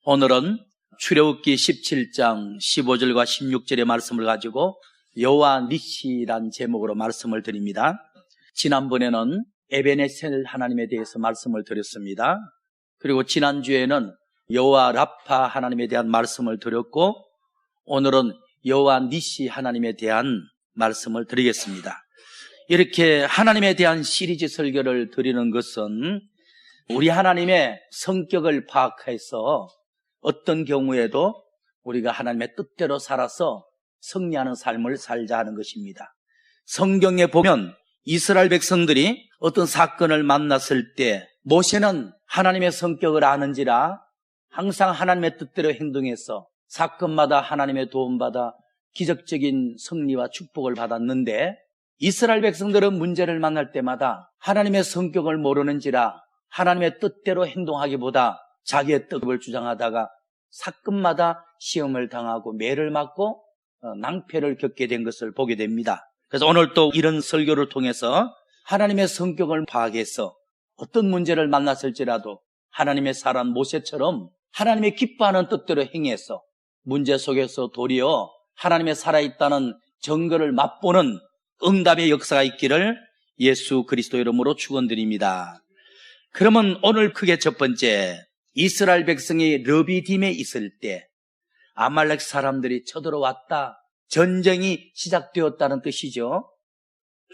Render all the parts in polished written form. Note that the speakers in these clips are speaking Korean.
오늘은 출애굽기 17장 15절과 16절의 말씀을 가지고 여호와 니시란 제목으로 말씀을 드립니다. 지난번에는 에베네셀 하나님에 대해서 말씀을 드렸습니다. 그리고 지난주에는 여호와 라파 하나님에 대한 말씀을 드렸고, 오늘은 여호와 니시 하나님에 대한 말씀을 드리겠습니다. 이렇게 하나님에 대한 시리즈 설교를 드리는 것은 우리 하나님의 성격을 파악해서 어떤 경우에도 우리가 하나님의 뜻대로 살아서 승리하는 삶을 살자 하는 것입니다. 성경에 보면 이스라엘 백성들이 어떤 사건을 만났을 때 모세는 하나님의 성격을 아는지라 항상 하나님의 뜻대로 행동해서 사건마다 하나님의 도움받아 기적적인 승리와 축복을 받았는데, 이스라엘 백성들은 문제를 만날 때마다 하나님의 성격을 모르는지라 하나님의 뜻대로 행동하기보다 자기의 뜻을 주장하다가 사건마다 시험을 당하고 매를 맞고 낭패를 겪게 된 것을 보게 됩니다. 그래서 오늘 또 이런 설교를 통해서 하나님의 성격을 파악해서 어떤 문제를 만났을지라도 하나님의 사람 모세처럼 하나님의 기뻐하는 뜻대로 행해서 문제 속에서 도리어 하나님의 살아있다는 증거를 맛보는 응답의 역사가 있기를 예수 그리스도 이름으로 축원드립니다. 그러면 오늘 크게 첫 번째, 이스라엘 백성이 르비딤에 있을 때 아말렉 사람들이 쳐들어왔다, 전쟁이 시작되었다는 뜻이죠.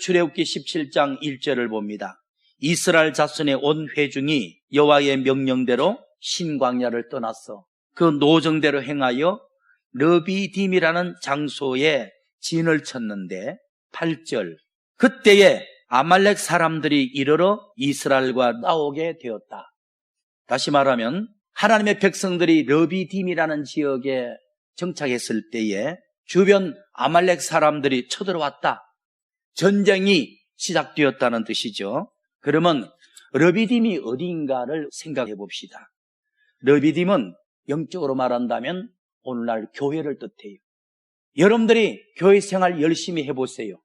출애굽기 17장 1절을 봅니다. 이스라엘 자손의 온 회중이 여호와의 명령대로 신광야를 떠났어 그 노정대로 행하여 르비딤이라는 장소에 진을 쳤는데, 8절, 그때에 아말렉 사람들이 이르러 이스라엘과 싸우게 되었다. 다시 말하면 하나님의 백성들이 르비딤이라는 지역에 정착했을 때에 주변 아말렉 사람들이 쳐들어왔다, 전쟁이 시작되었다는 뜻이죠. 그러면 르비딤이 어디인가를 생각해 봅시다. 르비딤은 영적으로 말한다면 오늘날 교회를 뜻해요. 여러분들이 교회 생활 열심히 해보세요.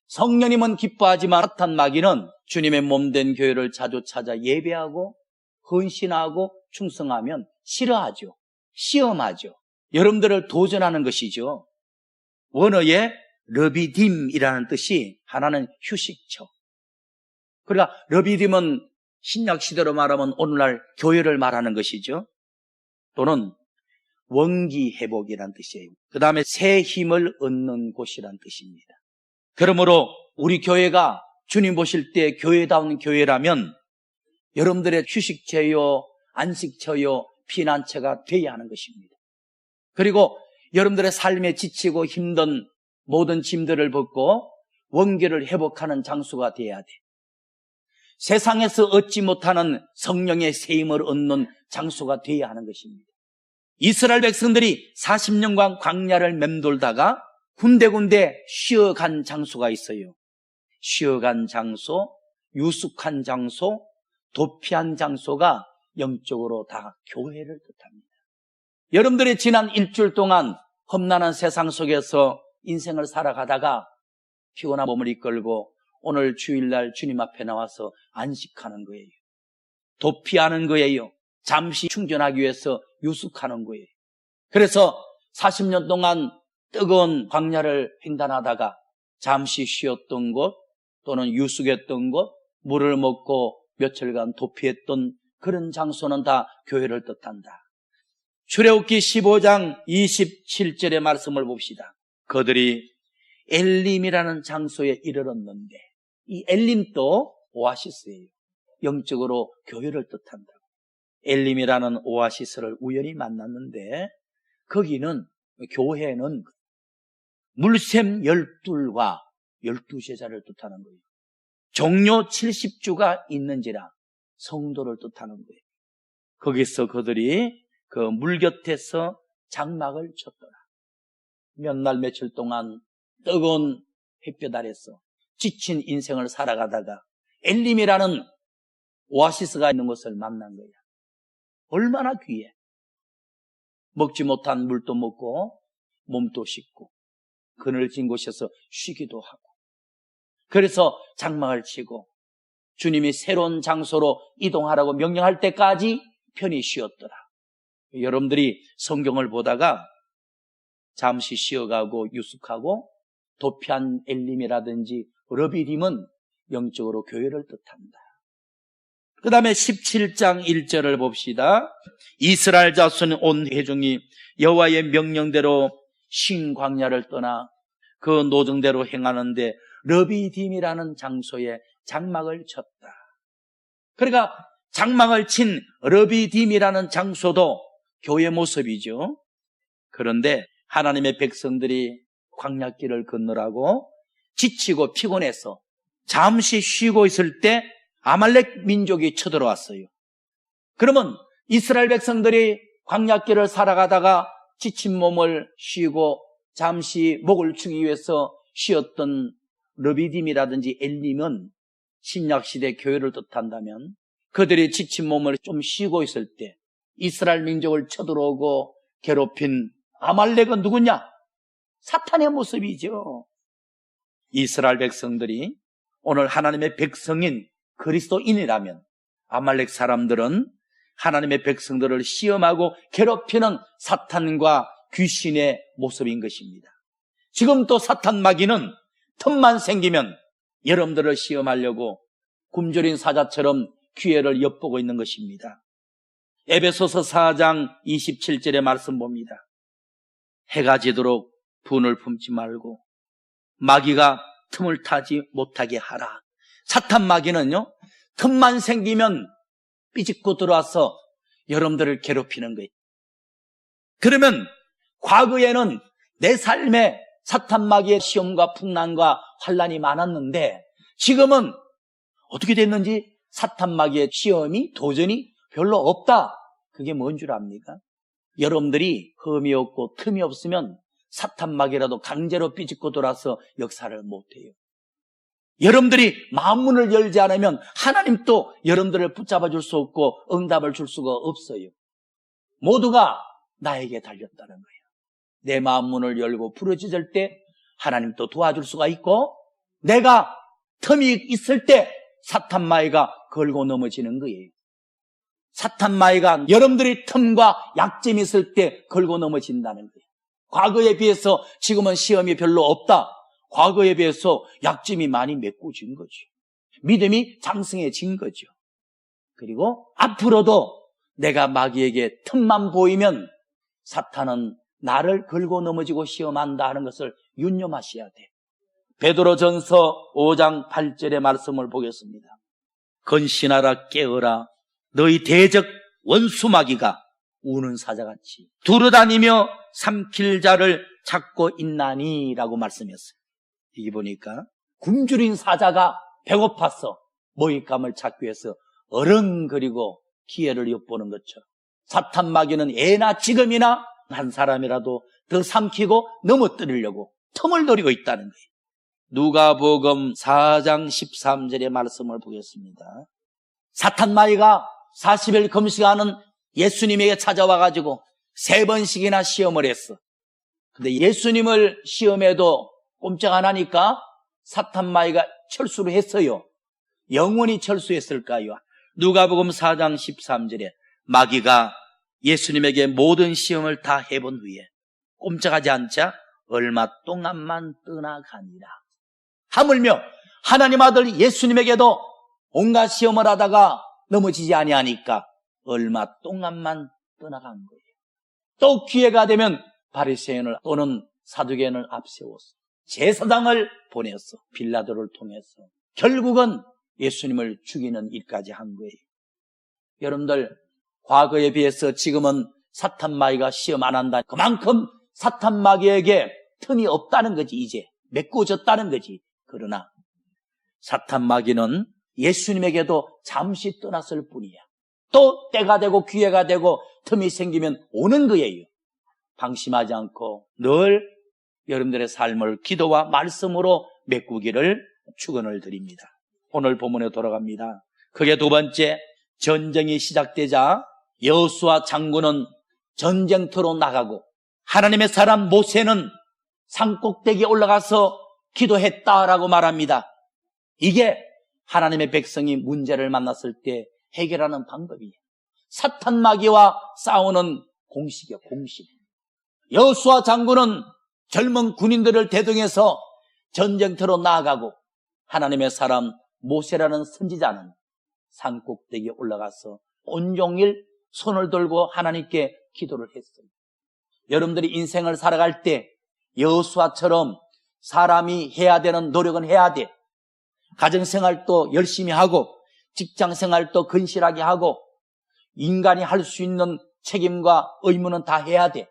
성령님은 기뻐하지만 사탄 마귀는 주님의 몸된 교회를 자주 찾아 예배하고 헌신하고 충성하면 싫어하죠. 시험하죠. 여러분들을 도전하는 것이죠. 원어의 르비딤이라는 뜻이 하나는 휴식처. 그러니까 르비딤은 신약 시대로 말하면 오늘날 교회를 말하는 것이죠. 또는 원기 회복이라는 뜻이에요. 그 다음에 새 힘을 얻는 곳이라는 뜻입니다. 그러므로 우리 교회가 주님 보실 때 교회다운 교회라면 여러분들의 휴식처요, 안식처요, 피난처가 되어야 하는 것입니다. 그리고 여러분들의 삶에 지치고 힘든 모든 짐들을 벗고 원기를 회복하는 장소가 되어야 돼. 세상에서 얻지 못하는 성령의 새 힘을 얻는 장소가 되어야 하는 것입니다. 이스라엘 백성들이 40년간 광야를 맴돌다가 군데군데 쉬어간 장소가 있어요. 쉬어간 장소, 유숙한 장소, 도피한 장소가 영적으로 다 교회를 뜻합니다. 여러분들이 지난 일주일 동안 험난한 세상 속에서 인생을 살아가다가 피곤한 몸을 이끌고 오늘 주일날 주님 앞에 나와서 안식하는 거예요. 도피하는 거예요. 잠시 충전하기 위해서 유숙하는 거예요. 그래서 40년 동안 뜨거운 광야를 횡단하다가 잠시 쉬었던 곳 또는 유숙했던 곳, 물을 먹고 며칠간 도피했던 그런 장소는 다 교회를 뜻한다. 출애굽기 15장 27절의 말씀을 봅시다. 그들이 엘림이라는 장소에 이르렀는데, 이 엘림도 오아시스예요. 영적으로 교회를 뜻한다. 엘림이라는 오아시스를 우연히 만났는데, 거기는, 교회는 물샘 12과 12제자를 뜻하는 거예요. 종료 70주가 있는지라 성도를 뜻하는 거예요. 거기서 그들이 그 물 곁에서 장막을 쳤더라. 몇 날 며칠 동안 뜨거운 햇볕 아래서 지친 인생을 살아가다가 엘림이라는 오아시스가 있는 곳을 만난 거야. 얼마나 귀해. 먹지 못한 물도 먹고 몸도 씻고 그늘진 곳에서 쉬기도 하고, 그래서 장막을 치고 주님이 새로운 장소로 이동하라고 명령할 때까지 편히 쉬었더라. 여러분들이 성경을 보다가 잠시 쉬어가고 유숙하고 도피한 엘림이라든지 르비딤은 영적으로 교회를 뜻합니다. 그 다음에 17장 1절을 봅시다. 이스라엘 자손 온 회중이 여호와의 명령대로 신 광야를 떠나 그 노정대로 행하는데 르비딤이라는 장소에 장막을 쳤다. 그러니까 장막을 친 르비딤이라는 장소도 교회 모습이죠. 그런데 하나님의 백성들이 광야길을 건너라고 지치고 피곤해서 잠시 쉬고 있을 때 아말렉 민족이 쳐들어왔어요. 그러면 이스라엘 백성들이 광야길을 살아가다가 지친 몸을 쉬고 잠시 목을 축이기 위해서 쉬었던 르비딤이라든지 엘림은 신약시대 교회를 뜻한다면 그들이 지친 몸을 좀 쉬고 있을 때 이스라엘 민족을 쳐들어오고 괴롭힌 아말렉은 누구냐? 사탄의 모습이죠. 이스라엘 백성들이 오늘 하나님의 백성인 그리스도인이라면 아말렉 사람들은 하나님의 백성들을 시험하고 괴롭히는 사탄과 귀신의 모습인 것입니다. 지금 또 사탄 마귀는 틈만 생기면 여러분들을 시험하려고 굶주린 사자처럼 기회를 엿보고 있는 것입니다. 에베소서 4장 27절의 말씀 봅니다. 해가 지도록 분을 품지 말고 마귀가 틈을 타지 못하게 하라. 사탄 마귀는요, 틈만 생기면 삐집고 들어와서 여러분들을 괴롭히는 거예요. 그러면 과거에는 내 삶에 사탄 마귀의 시험과 풍랑과 환난이 많았는데 지금은 어떻게 됐는지 사탄 마귀의 시험이 도전이 별로 없다. 그게 뭔 줄 압니까? 여러분들이 흠이 없고 틈이 없으면 사탄 마귀라도 강제로 삐집고 돌아서 역사를 못해요. 여러분들이 마음문을 열지 않으면 하나님도 여러분들을 붙잡아 줄 수 없고 응답을 줄 수가 없어요. 모두가 나에게 달렸다는 거예요. 내 마음문을 열고 부르짖을 때 하나님도 도와줄 수가 있고 내가 틈이 있을 때 사탄 마귀가 걸고 넘어지는 거예요. 사탄 마귀가 여러분들이 틈과 약점이 있을 때 걸고 넘어진다는 거예요. 과거에 비해서 지금은 시험이 별로 없다. 과거에 비해서 약점이 많이 메꿔진 거죠. 믿음이 장성해진 거죠. 그리고 앞으로도 내가 마귀에게 틈만 보이면 사탄은 나를 걸고 넘어지고 시험한다 하는 것을 유념하셔야 돼요. 베드로전서 5장 8절의 말씀을 보겠습니다. 건신하라 깨어라 너희 대적 원수 마귀가 우는 사자같이 두루다니며 삼킬 자를 찾고 있나니 라고 말씀했어요. 이게 보니까 굶주린 사자가 배고파서 먹잇감을 찾기 위해서 어른거리고 기회를 엿보는 것처럼 사탄 마귀는 예나 지금이나 한 사람이라도 더 삼키고 넘어뜨리려고 틈을 노리고 있다는 거예요. 누가복음 4장 13절의 말씀을 보겠습니다. 사탄 마귀가 40일 금식하는 예수님에게 찾아와가지고 3번씩이나 시험을 했어. 근데 예수님을 시험해도 꼼짝 안 하니까 사탄 마귀가 철수를 했어요. 영원히 철수했을까요? 누가복음 4장 13절에 마귀가 예수님에게 모든 시험을 다 해본 후에 꼼짝하지 않자 얼마 동안만 떠나가니라. 하물며 하나님 아들 예수님에게도 온갖 시험을 하다가 넘어지지 아니하니까 얼마 동안만 떠나간 거예요. 또 기회가 되면 바리새인을 또는 사두개인을 앞세웠어. 제사장을 보냈어. 빌라도를 통해서. 결국은 예수님을 죽이는 일까지 한 거예요. 여러분들 과거에 비해서 지금은 사탄 마귀가 시험 안 한다. 그만큼 사탄 마귀에게 틈이 없다는 거지. 이제 메꿔졌다는 거지. 그러나 사탄 마귀는 예수님에게도 잠시 떠났을 뿐이야. 또 때가 되고 기회가 되고 틈이 생기면 오는 거예요. 방심하지 않고 늘 여러분들의 삶을 기도와 말씀으로 메꾸기를 축원을 드립니다. 오늘 본문에 돌아갑니다. 그게 두 번째, 전쟁이 시작되자 여호수아 장군은 전쟁터로 나가고 하나님의 사람 모세는 산꼭대기에 올라가서 기도했다라고 말합니다. 이게 하나님의 백성이 문제를 만났을 때 해결하는 방법이에요. 사탄 마귀와 싸우는 공식이야, 공식. 여호수아 장군은 젊은 군인들을 대동해서 전쟁터로 나아가고 하나님의 사람 모세라는 선지자는 산꼭대기에 올라가서 온종일 손을 들고 하나님께 기도를 했어요. 여러분들이 인생을 살아갈 때 여호수아처럼 사람이 해야 되는 노력은 해야 돼. 가정생활도 열심히 하고 직장생활도 근실하게 하고 인간이 할 수 있는 책임과 의무는 다 해야 돼.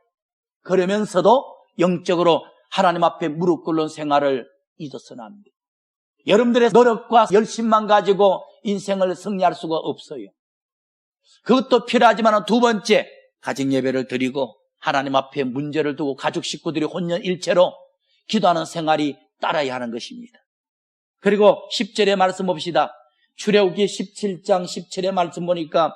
그러면서도 영적으로 하나님 앞에 무릎 꿇는 생활을 잊어서는 안 돼. 여러분들의 노력과 열심만 가지고 인생을 승리할 수가 없어요. 그것도 필요하지만 두 번째, 가정 예배를 드리고 하나님 앞에 문제를 두고 가족 식구들이 혼연일체로 기도하는 생활이 따라야 하는 것입니다. 그리고 10절의 말씀 봅시다. 출애굽기 17장 17의 말씀 보니까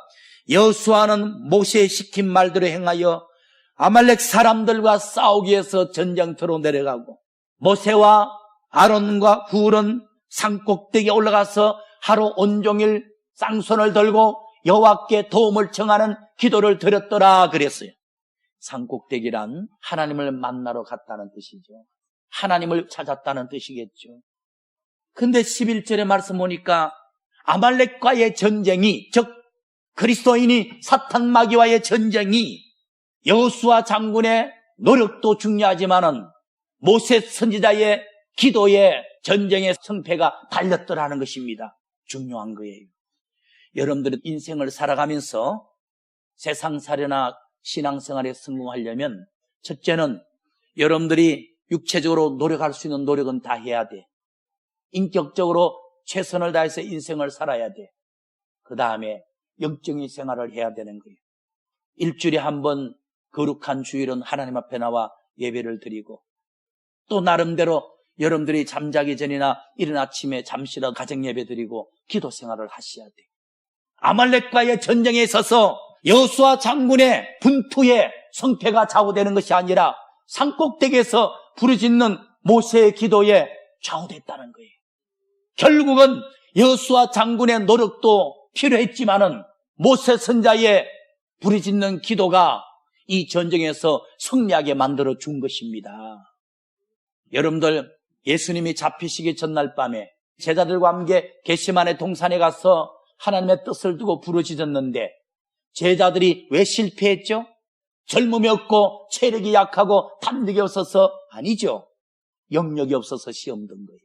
여호수아는 모세의 시킨 말대로 행하여 아말렉 사람들과 싸우기 위해서 전쟁터로 내려가고 모세와 아론과 훌은 산꼭대기에 올라가서 하루 온종일 쌍손을 들고 여호와께 도움을 청하는 기도를 드렸더라 그랬어요. 산꼭대기란 하나님을 만나러 갔다는 뜻이죠. 하나님을 찾았다는 뜻이겠죠. 근데 11절의 말씀 보니까 아말렉과의 전쟁이, 즉 그리스도인이 사탄 마귀와의 전쟁이 여호수아 장군의 노력도 중요하지만은 모세 선지자의 기도에 전쟁의 승패가 달렸더라는 것입니다. 중요한 거예요. 여러분들의 인생을 살아가면서 세상살이나 신앙생활에 성공하려면 첫째는 여러분들이 육체적으로 노력할 수 있는 노력은 다 해야 돼. 인격적으로 최선을 다해서 인생을 살아야 돼. 그 다음에 영적인 생활을 해야 되는 거예요. 일주일에 한 번 거룩한 주일은 하나님 앞에 나와 예배를 드리고 또 나름대로 여러분들이 잠자기 전이나 이른 아침에 잠시라도 가정 예배 드리고 기도 생활을 하셔야 돼. 아말렉과의 전쟁에 있어서 여호수아 장군의 분투에 성패가 좌우되는 것이 아니라 산꼭대기에서 부르짖는 모세의 기도에 좌우됐다는 거예요. 결국은 여호수아 장군의 노력도 필요했지만은 모세 선자의 부르짖는 기도가 이 전쟁에서 승리하게 만들어 준 것입니다. 여러분들 예수님이 잡히시기 전날 밤에 제자들과 함께 겟세마네 동산에 가서 하나님의 뜻을 두고 부르짖었는데 제자들이 왜 실패했죠? 젊음이 없고 체력이 약하고 담력이 없어서 아니죠. 영역이 없어서 시험 든 거예요.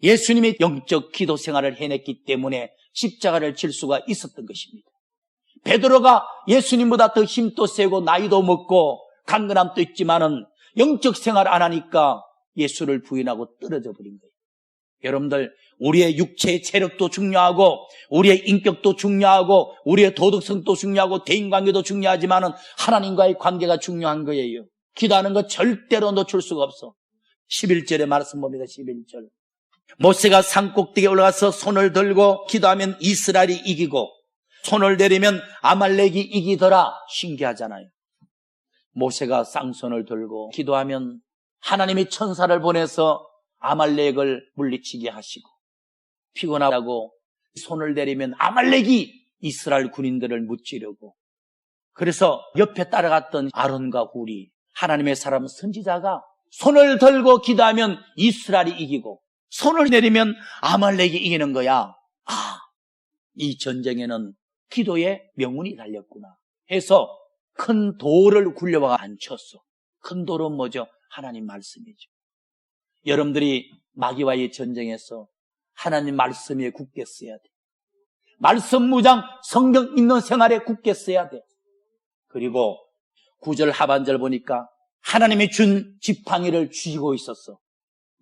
예수님이 영적 기도 생활을 해냈기 때문에 십자가를 질 수가 있었던 것입니다. 베드로가 예수님보다 더 힘도 세고 나이도 먹고 강건함도 있지만은 영적 생활 안 하니까 예수를 부인하고 떨어져 버린 거예요. 여러분들 우리의 육체의 체력도 중요하고 우리의 인격도 중요하고 우리의 도덕성도 중요하고 대인관계도 중요하지만은 하나님과의 관계가 중요한 거예요. 기도하는 거 절대로 놓칠 수가 없어. 11절의 말씀 봅니다. 11절. 모세가 산꼭대기에 올라가서 손을 들고 기도하면 이스라엘이 이기고 손을 내리면 아말렉이 이기더라. 신기하잖아요. 모세가 쌍손을 들고 기도하면 하나님이 천사를 보내서 아말렉을 물리치게 하시고 피곤하다고 손을 내리면 아말렉이 이스라엘 군인들을 무찌르고 그래서 옆에 따라갔던 아론과 훌이 하나님의 사람 선지자가 손을 들고 기도하면 이스라엘이 이기고 손을 내리면 아말렉이 이기는 거야. 이 전쟁에는 기도의 명운이 달렸구나 해서 큰 돌을 굴려와 앉혔어. 큰 돌은 뭐죠? 하나님 말씀이죠. 여러분들이 마귀와의 전쟁에서 하나님 말씀에 굳게 써야 돼. 말씀 무장 성경 읽는 생활에 굳게 써야 돼. 그리고 9절 하반절 보니까 하나님이 준 지팡이를 쥐고 있었어.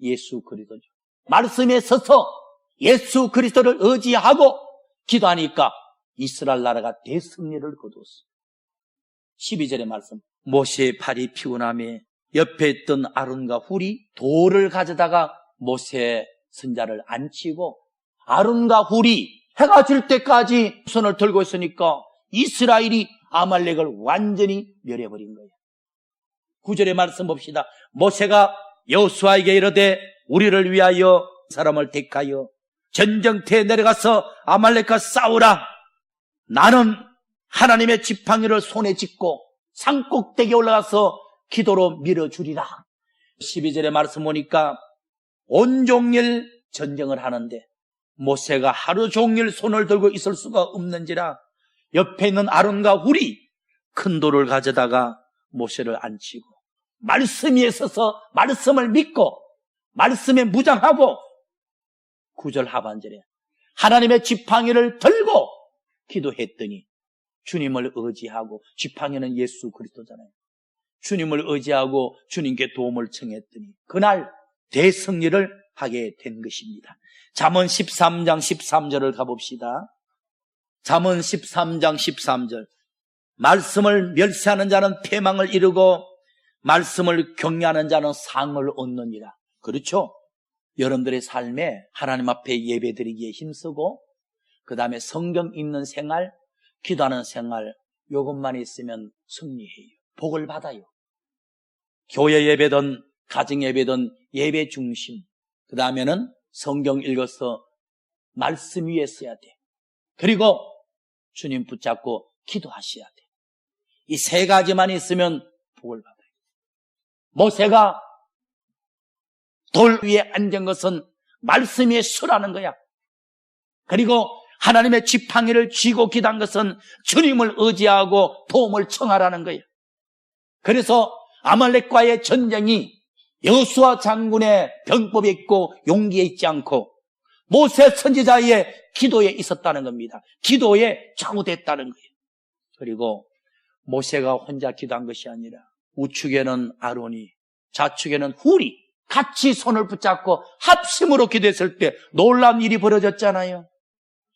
예수 그리스도죠. 말씀에 서서 예수 그리스도를 의지하고 기도하니까 이스라엘 나라가 대승리를 거두었어. 12절의 말씀. 모세의 팔이 피곤함에 옆에 있던 아론과 훌이 돌을 가져다가 모세 선자를 앉히고 아론과 훌이 해가 질 때까지 손을 들고 있으니까 이스라엘이 아말렉을 완전히 멸해버린 거예요. 9절의 말씀 봅시다. 모세가 여호수아에게 이르되 우리를 위하여 사람을 택하여 전쟁터에 내려가서 아말렉과 싸우라. 나는 하나님의 지팡이를 손에 쥐고 산꼭대기에 올라가서 기도로 밀어주리라. 12절의 말씀 보니까 온종일 전쟁을 하는데 모세가 하루 종일 손을 들고 있을 수가 없는지라 옆에 있는 아론과 훌이 큰 돌을 가져다가 모세를 앉히고 말씀 위에 서서 말씀을 믿고 말씀에 무장하고 9절 하반절에 하나님의 지팡이를 들고 기도했더니 주님을 의지하고, 지팡이는 예수 그리스도잖아요. 주님을 의지하고 주님께 도움을 청했더니 그날 대승리를 하게 된 것입니다. 잠언 13장 13절을 가봅시다. 잠언 13장 13절. 말씀을 멸시하는 자는 패망을 이루고 말씀을 경외하는 자는 상을 얻느니라. 그렇죠? 여러분들의 삶에 하나님 앞에 예배드리기에 힘쓰고 그 다음에 성경 읽는 생활, 기도하는 생활, 이것만 있으면 승리해요. 복을 받아요. 교회 예배든 가정 예배든 예배 중심, 그 다음에는 성경 읽어서 말씀 위에 써야 돼. 그리고 주님 붙잡고 기도하셔야 돼. 이 세 가지만 있으면 복을 받아요. 모세가 돌 위에 앉은 것은 말씀 위에 서라는 거야. 그리고 하나님의 지팡이를 쥐고 기도한 것은 주님을 의지하고 도움을 청하라는 거예요. 그래서 아말렉과의 전쟁이 여호수아 장군의 병법에 있고 용기에 있지 않고 모세 선지자의 기도에 있었다는 겁니다. 기도에 좌우됐다는 거예요. 그리고 모세가 혼자 기도한 것이 아니라 우측에는 아론이, 좌측에는 훌이 같이 손을 붙잡고 합심으로 기도했을 때 놀라운 일이 벌어졌잖아요.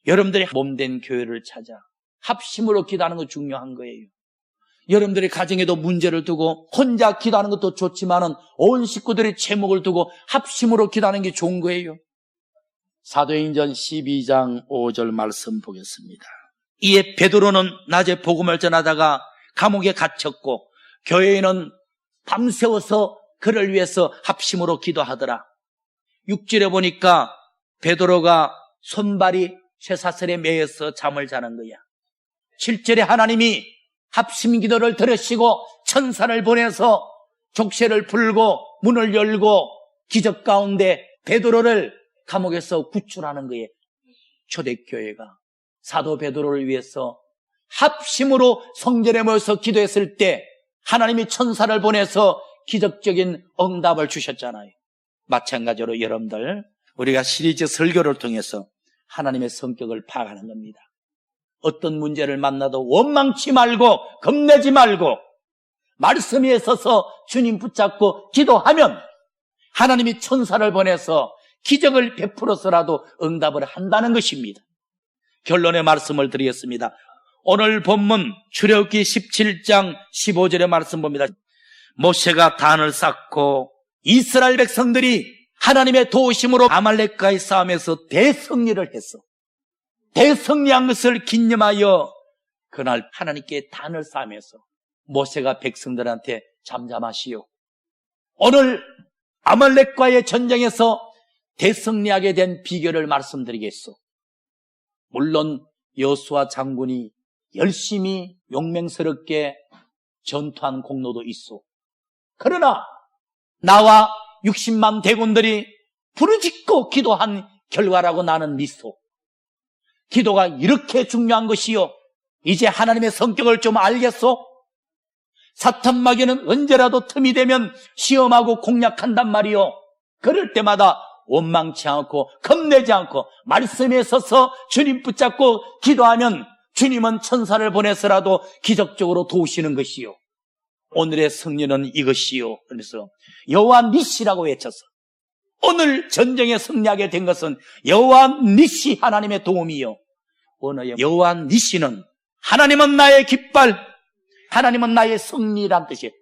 여러분들이 몸된 교회를 찾아 합심으로 기도하는 거 중요한 거예요. 여러분들의 가정에도 문제를 두고 혼자 기도하는 것도 좋지만은 온 식구들의 제목을 두고 합심으로 기도하는 게 좋은 거예요. 사도행전 12장 5절 말씀 보겠습니다. 이에 베드로는 낮에 복음을 전하다가 감옥에 갇혔고 교회에는 밤새워서 그를 위해서 합심으로 기도하더라. 6절에 보니까 베드로가 손발이 쇠사슬에 매여서 잠을 자는 거야. 7절에 하나님이 합심 기도를 들으시고 천사를 보내서 족쇄를 풀고 문을 열고 기적 가운데 베드로를 감옥에서 구출하는 거예요. 초대교회가 사도 베드로를 위해서 합심으로 성전에 모여서 기도했을 때 하나님이 천사를 보내서 기적적인 응답을 주셨잖아요. 마찬가지로 여러분들, 우리가 시리즈 설교를 통해서 하나님의 성격을 파악하는 겁니다. 어떤 문제를 만나도 원망치 말고 겁내지 말고 말씀 위에 서서 주님 붙잡고 기도하면 하나님이 천사를 보내서 기적을 베풀어서라도 응답을 한다는 것입니다. 결론의 말씀을 드리겠습니다. 오늘 본문 출애굽기 17장 15절의 말씀 봅니다. 모세가 단을 쌓고 이스라엘 백성들이 하나님의 도우심으로 아말렉과의 싸움에서 대승리를 했어. 대승리한 것을 기념하여 그날 하나님께 단을 쌓으면서 모세가 백성들한테 잠잠하시오. 오늘 아말렉과의 전쟁에서 대승리하게 된 비결을 말씀드리겠소. 물론 여호수아 장군이 열심히 용맹스럽게 전투한 공로도 있어. 그러나 나와 60만 대군들이 부르짖고 기도한 결과라고 나는 믿소. 기도가 이렇게 중요한 것이요. 이제 하나님의 성격을 좀 알겠소? 사탄 마귀는 언제라도 틈이 되면 시험하고 공략한단 말이요. 그럴 때마다 원망치 않고 겁내지 않고 말씀에 서서 주님 붙잡고 기도하면 주님은 천사를 보내서라도 기적적으로 도우시는 것이요. 오늘의 승리는 이것이요. 그래서 여호와 니시라고 외쳤어. 오늘 전쟁에 승리하게 된 것은 여호와 니시 하나님의 도움이요. 오늘 여호와 니시는 하나님은 나의 깃발, 하나님은 나의 승리란 뜻이에요.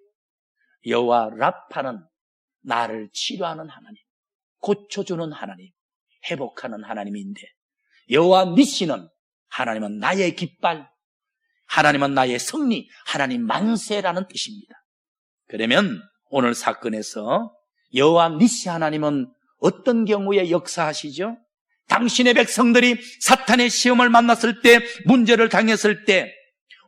여호와 라파는 나를 치료하는 하나님, 고쳐주는 하나님, 회복하는 하나님인데 여호와 니시는 하나님은 나의 깃발, 하나님은 나의 승리, 하나님 만세라는 뜻입니다. 그러면 오늘 사건에서 여호와 니시 하나님은 어떤 경우에 역사하시죠? 당신의 백성들이 사탄의 시험을 만났을 때, 문제를 당했을 때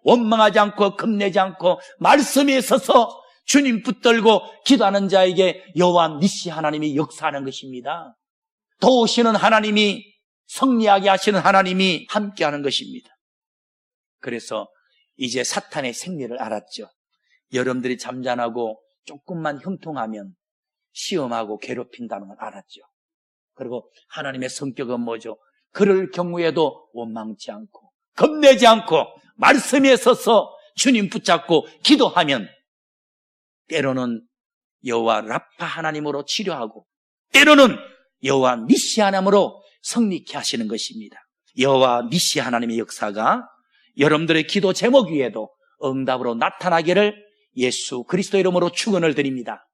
원망하지 않고 겁내지 않고 말씀에 서서 주님 붙들고 기도하는 자에게 여호와 니시 하나님이 역사하는 것입니다. 도우시는 하나님이, 승리하게 하시는 하나님이 함께하는 것입니다. 그래서 이제 사탄의 생리를 알았죠. 여러분들이 잠잠하고 조금만 형통하면 시험하고 괴롭힌다는 걸 알았죠. 그리고 하나님의 성격은 뭐죠? 그럴 경우에도 원망치 않고 겁내지 않고 말씀에 서서 주님 붙잡고 기도하면 때로는 여호와 라파 하나님으로 치료하고 때로는 여호와 니시 하나님으로 승리케 하시는 것입니다. 여호와 니시 하나님의 역사가 여러분들의 기도 제목 위에도 응답으로 나타나기를 예수 그리스도 이름으로 축원을 드립니다.